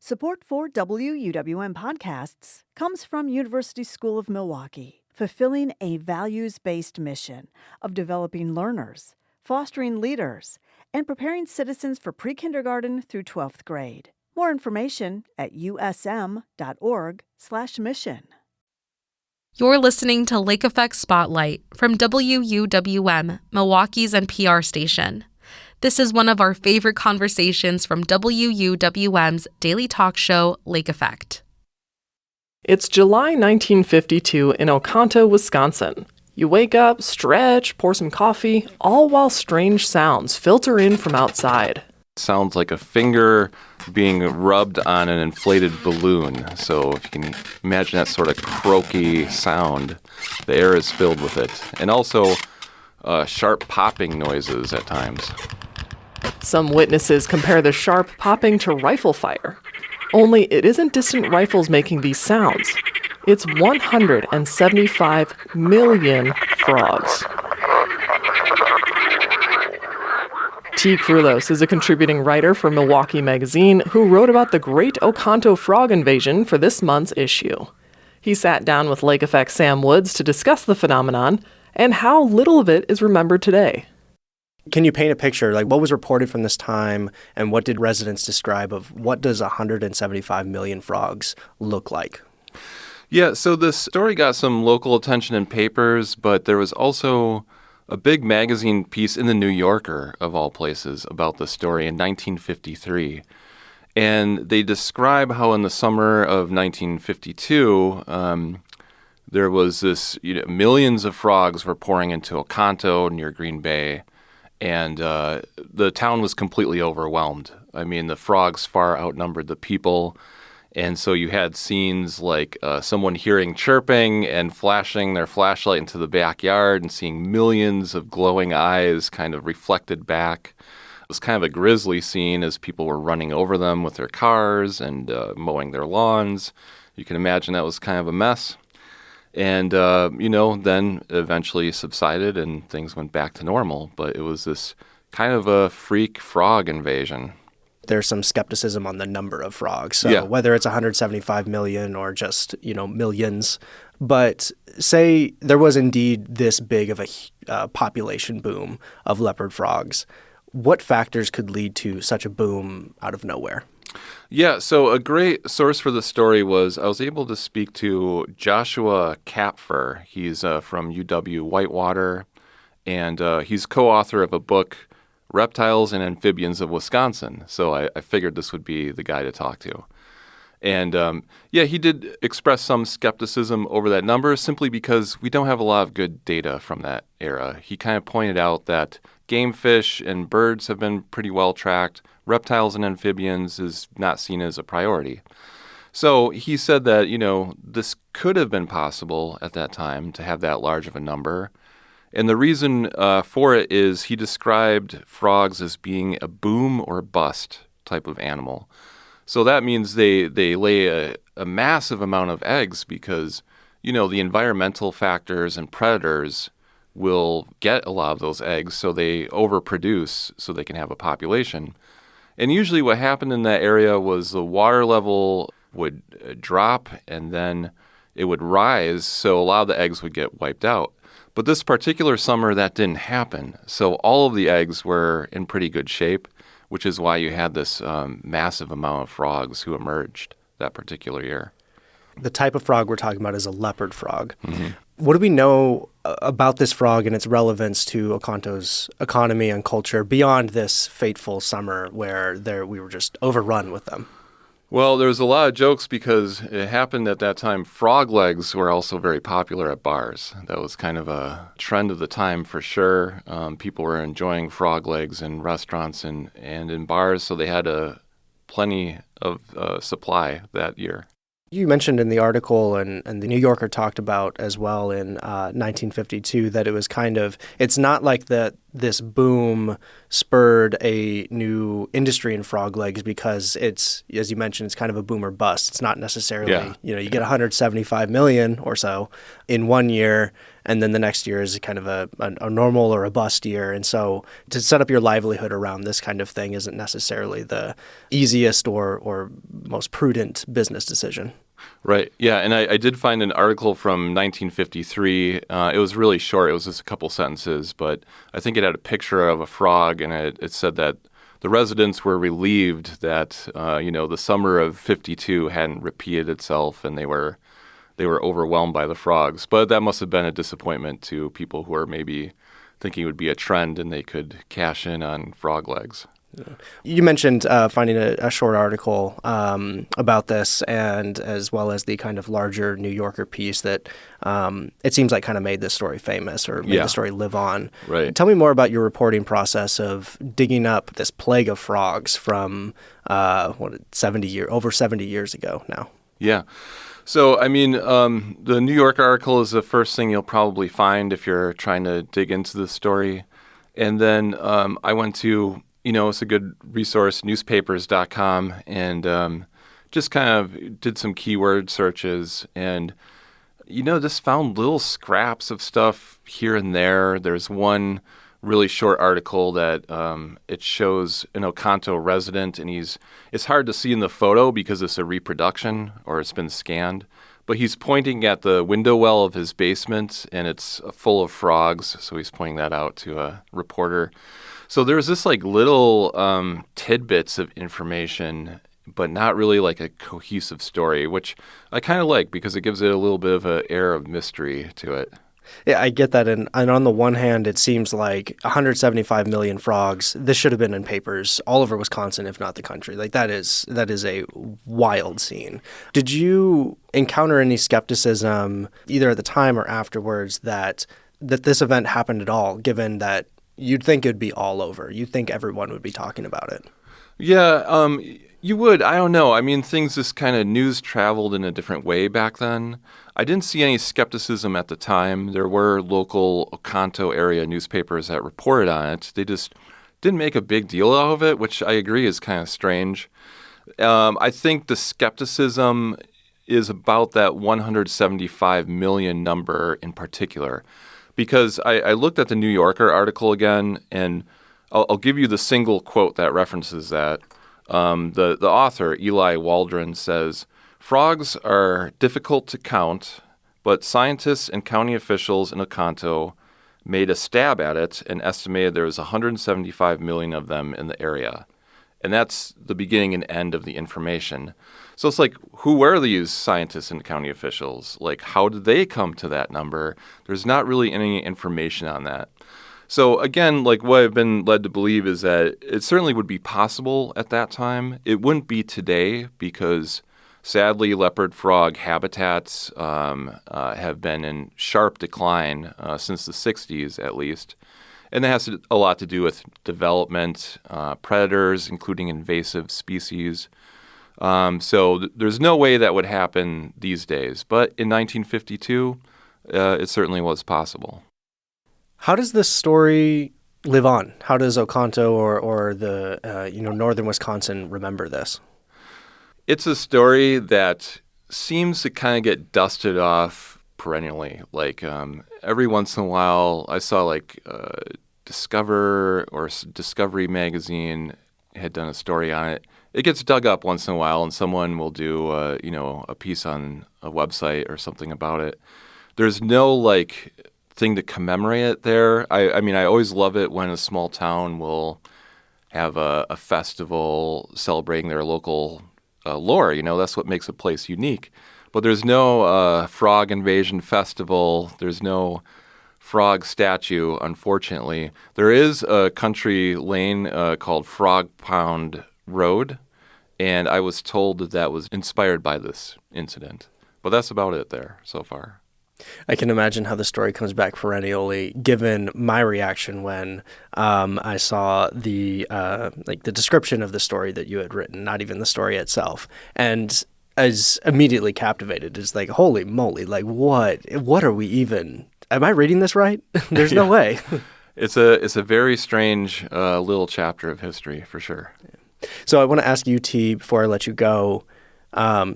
Support for WUWM podcasts comes from University School of Milwaukee, fulfilling a values-based mission of developing learners, fostering leaders, and preparing citizens for pre-kindergarten through 12th grade. More information at usm.org/mission. You're listening to Lake Effect Spotlight from WUWM, Milwaukee's NPR station. This is one of our favorite conversations from WUWM's daily talk show, Lake Effect. It's July 1952 in Oconto, Wisconsin. You wake up, stretch, pour some coffee, all while strange sounds filter in from outside. Sounds like a finger being rubbed on an inflated balloon. So if you can imagine that sort of croaky sound, the air is filled with it. And also sharp popping noises at times. Some witnesses compare the sharp popping to rifle fire. Only it isn't distant rifles making these sounds. It's 175 million frogs. T. Krulos is a contributing writer for Milwaukee Magazine who wrote about the Great Oconto Frog Invasion for this month's issue. He sat down with Lake Effect Sam Woods to discuss the phenomenon and how little of it is remembered today. Can you paint a picture, like what was reported from this time and what did residents describe of what does 175 million frogs look like? Yeah, so this story got some local attention in papers, but there was also a big magazine piece in the New Yorker, of all places, about the story in 1953. And they describe how in the summer of 1952, there was this, millions of frogs were pouring into Oconto near Green Bay. And the town was completely overwhelmed. I mean, the frogs far outnumbered the people. And so you had scenes like someone hearing chirping and flashing their flashlight into the backyard and seeing millions of glowing eyes kind of reflected back. It was kind of a grisly scene as people were running over them with their cars and mowing their lawns. You can imagine that was kind of a mess. And, then eventually subsided and things went back to normal. But it was this kind of a freak frog invasion. There's some skepticism on the number of frogs. So whether it's 175 million or just, millions. But say there was indeed this big of a population boom of leopard frogs. What factors could lead to such a boom out of nowhere? Yeah, so a great source for the story was I was able to speak to Joshua Kapfer. He's from UW Whitewater, and he's co-author of a book, Reptiles and Amphibians of Wisconsin. So I figured this would be the guy to talk to. And he did express some skepticism over that number simply because we don't have a lot of good data from that era. He kind of pointed out that game fish and birds have been pretty well tracked. Reptiles and amphibians is not seen as a priority. So he said that, this could have been possible at that time to have that large of a number. And the reason for it is he described frogs as being a boom or bust type of animal. So that means they lay a massive amount of eggs because, the environmental factors and predators will get a lot of those eggs, so they overproduce so they can have a population. And usually what happened in that area was the water level would drop and then it would rise, so a lot of the eggs would get wiped out. But this particular summer, that didn't happen. So all of the eggs were in pretty good shape, which is why you had this massive amount of frogs who emerged that particular year. The type of frog we're talking about is a leopard frog. Mm-hmm. What do we know about this frog and its relevance to Oconto's economy and culture beyond this fateful summer where we were just overrun with them? Well, there was a lot of jokes because it happened at that time. Frog legs were also very popular at bars. That was kind of a trend of the time for sure. People were enjoying frog legs in restaurants and in bars, so they had plenty of supply that year. You mentioned in the article, and the New Yorker talked about as well in 1952, that it was it's not like that this boom spurred a new industry in frog legs because it's, as you mentioned, it's kind of a boom or bust. It's not necessarily, you get 175 million or so in one year, and then the next year is kind of a normal or a bust year. And so to set up your livelihood around this kind of thing isn't necessarily the easiest or most prudent business decision. Right. Yeah. And I did find an article from 1953. It was really short. It was just a couple sentences, but I think it had a picture of a frog, and it said that the residents were relieved that, the summer of 52 hadn't repeated itself, and they were overwhelmed by the frogs. But that must have been a disappointment to people who were maybe thinking it would be a trend and they could cash in on frog legs. You mentioned finding a short article about this, and as well as the kind of larger New Yorker piece that it seems like kind of made this story famous or made the story live on. Right. Tell me more about your reporting process of digging up this plague of frogs from over 70 years ago now. Yeah. So, the New York article is the first thing you'll probably find if you're trying to dig into the story. And then I went to it's a good resource, newspapers.com, and just kind of did some keyword searches and, just found little scraps of stuff here and there. There's one really short article that it shows an Oconto resident, and it's hard to see in the photo because it's a reproduction or it's been scanned, but he's pointing at the window well of his basement, and it's full of frogs, so he's pointing that out to a reporter. So there's this little tidbits of information, but not really like a cohesive story, which I kind of like because it gives it a little bit of an air of mystery to it. Yeah, I get that. And on the one hand, it seems like 175 million frogs, this should have been in papers all over Wisconsin, if not the country. Like that is a wild scene. Did you encounter any skepticism either at the time or afterwards that this event happened at all, given that you'd think it'd be all over? You'd think everyone would be talking about it. Yeah, you would. I don't know. Things just kind of news traveled in a different way back then. I didn't see any skepticism at the time. There were local Oconto area newspapers that reported on it. They just didn't make a big deal out of it, which I agree is kind of strange. I think the skepticism is about that 175 million number in particular. Because I looked at the New Yorker article again, and I'll give you the single quote that references that. The author, Eli Waldron, says, "Frogs are difficult to count, but scientists and county officials in Oconto made a stab at it and estimated there was 175 million of them in the area." And that's the beginning and end of the information. So it's like, who were these scientists and county officials? Like, how did they come to that number? There's not really any information on that. So again, like what I've been led to believe is that it certainly would be possible at that time. It wouldn't be today because sadly leopard frog habitats have been in sharp decline since the 60s at least. And that has a lot to do with development, predators, including invasive species. So there's no way that would happen these days. But in 1952, it certainly was possible. How does this story live on? How does Oconto or the northern Wisconsin remember this? It's a story that seems to kind of get dusted off perennially. Like every once in a while, I saw Discover or Discovery Magazine had done a story on it. It gets dug up once in a while, and someone will do a piece on a website or something about it. There's no thing to commemorate it there. I always love it when a small town will have a festival celebrating their local lore. That's what makes a place unique. But there's no frog invasion festival. There's no frog statue, unfortunately. There is a country lane called Frog Pound Road, and I was told that was inspired by this incident. But that's about it there so far. I can imagine how the story comes back perennially, given my reaction when I saw the description of the story that you had written, not even the story itself, and I was immediately captivated. It's like, holy moly, what are we even? Am I reading this right? There's no way. It's a very strange little chapter of history for sure. So I want to ask you, T, before I let you go,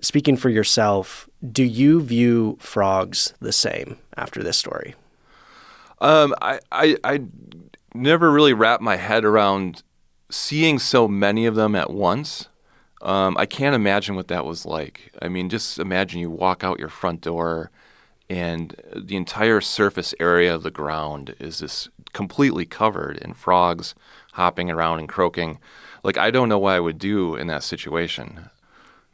speaking for yourself, do you view frogs the same after this story? I never really wrapped my head around seeing so many of them at once. I can't imagine what that was like. I mean, just imagine you walk out your front door and the entire surface area of the ground is just completely covered in frogs hopping around and croaking. Like, I don't know what I would do in that situation.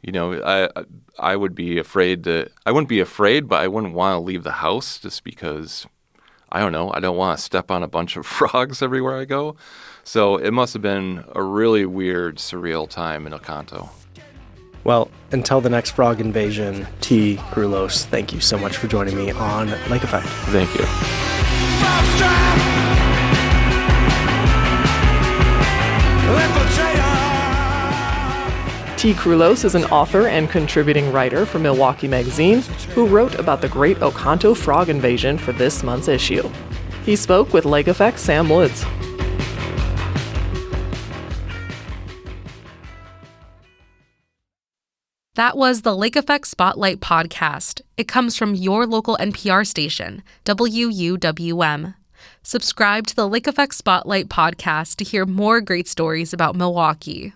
You know, I would be afraid I wouldn't be afraid, but I wouldn't want to leave the house just because, I don't know, I don't want to step on a bunch of frogs everywhere I go. So it must have been a really weird, surreal time in Oconto. Well, until the next frog invasion, T. Krulos, thank you so much for joining me on Lake Effect. Thank you. T. Krulos is an author and contributing writer for Milwaukee Magazine who wrote about the Great Oconto Frog Invasion for this month's issue. He spoke with Lake Effect's Sam Woods. That was the Lake Effect Spotlight podcast. It comes from your local NPR station, WUWM. Subscribe to the Lake Effect Spotlight podcast to hear more great stories about Milwaukee.